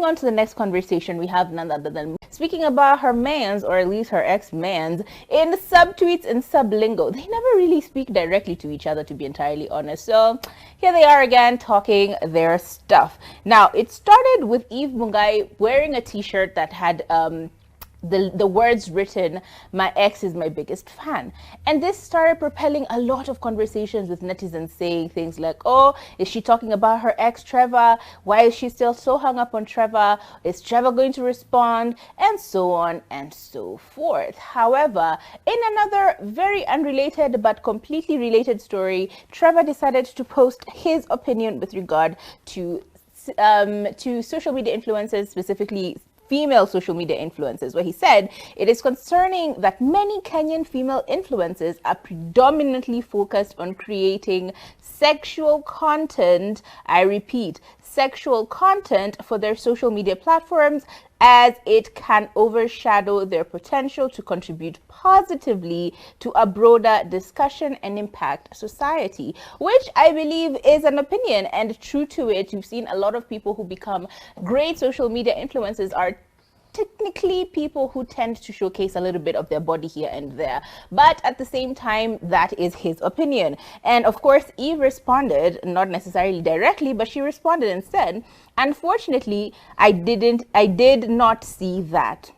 on to the next conversation, we have none other than speaking about her mans, or at least her ex-mans, in subtweets and sublingo. They never really speak directly to each other, to be entirely honest. So here they are again talking their stuff. Now, it started with Eve Mungai wearing a t-shirt that had the words written, "My ex is my biggest fan." And this started propelling a lot of conversations with netizens saying things like, oh, is she talking about her ex Trevor? Why is she still so hung up on Trevor? Is Trevor going to respond? And so on and so forth. However, in another very unrelated but completely related story, Trevor decided to post his opinion with regard to social media influencers, specifically female social media influencers, where he said it is concerning that many Kenyan female influencers are predominantly focused on creating sexual content. I repeat, sexual content for their social media platforms, as it can overshadow their potential to contribute positively to a broader discussion and impact society, which I believe is an opinion, and true to it. You've seen a lot of people who become great social media influencers are technically people who tend to showcase a little bit of their body here and there, but at the same time, that is his opinion. And of course, Eve responded, not necessarily directly, but she responded and said, unfortunately, I did not see that.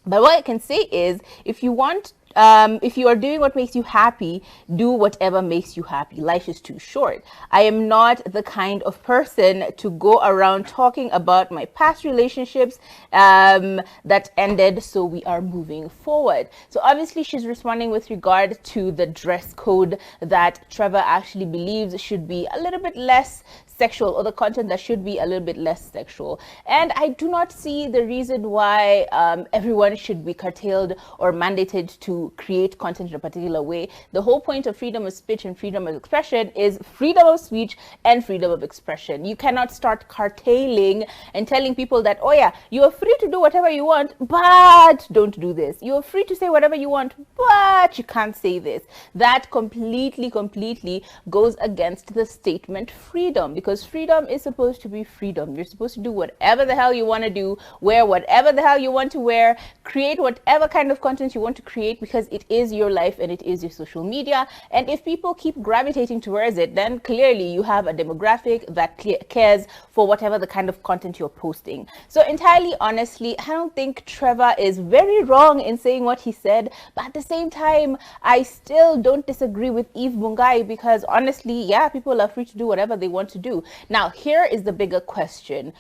But what I can say is, if you are doing what makes you happy, do whatever makes you happy. Life is too short. I am not the kind of person to go around talking about my past relationships that ended, so we are moving forward. So obviously she's responding with regard to the dress code that Trevor actually believes should be a little bit less sexual, or the content that should be a little bit less sexual. And I do not see the reason why everyone should be curtailed or mandated to create content in a particular way. The whole point of freedom of speech and freedom of expression is freedom of speech and freedom of expression. You cannot start curtailing and telling people that, oh yeah, you are free to do whatever you want, but don't do this. You are free to say whatever you want, but you can't say this. That completely goes against the statement freedom, because freedom is supposed to be freedom. You're supposed to do whatever the hell you want to do, wear whatever the hell you want to wear, create whatever kind of content you want to create, because it is your life and it is your social media. And if people keep gravitating towards it, then clearly you have a demographic that cares for whatever the kind of content you're posting. So entirely honestly, I don't think Trevor is very wrong in saying what he said, but at the same time, I still don't disagree with Eve Mungai, because honestly, yeah, people are free to do whatever they want to do. Now, here is the bigger question.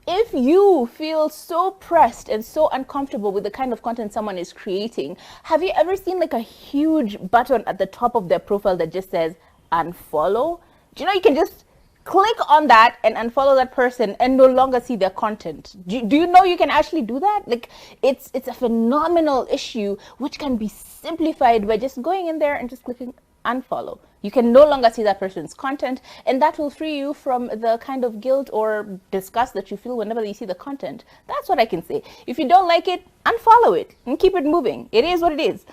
If you feel so pressed and so uncomfortable with the kind of content someone is creating, have you ever seen like a huge button at the top of their profile that just says unfollow? Do you know you can just click on that and unfollow that person and no longer see their content? Do you know you can actually do that? Like, it's a phenomenal issue which can be simplified by just going in there and just clicking unfollow. You can no longer see that person's content, and that will free you from the kind of guilt or disgust that you feel whenever you see the content. That's what I can say. If you don't like it, unfollow it and keep it moving. It is what it is.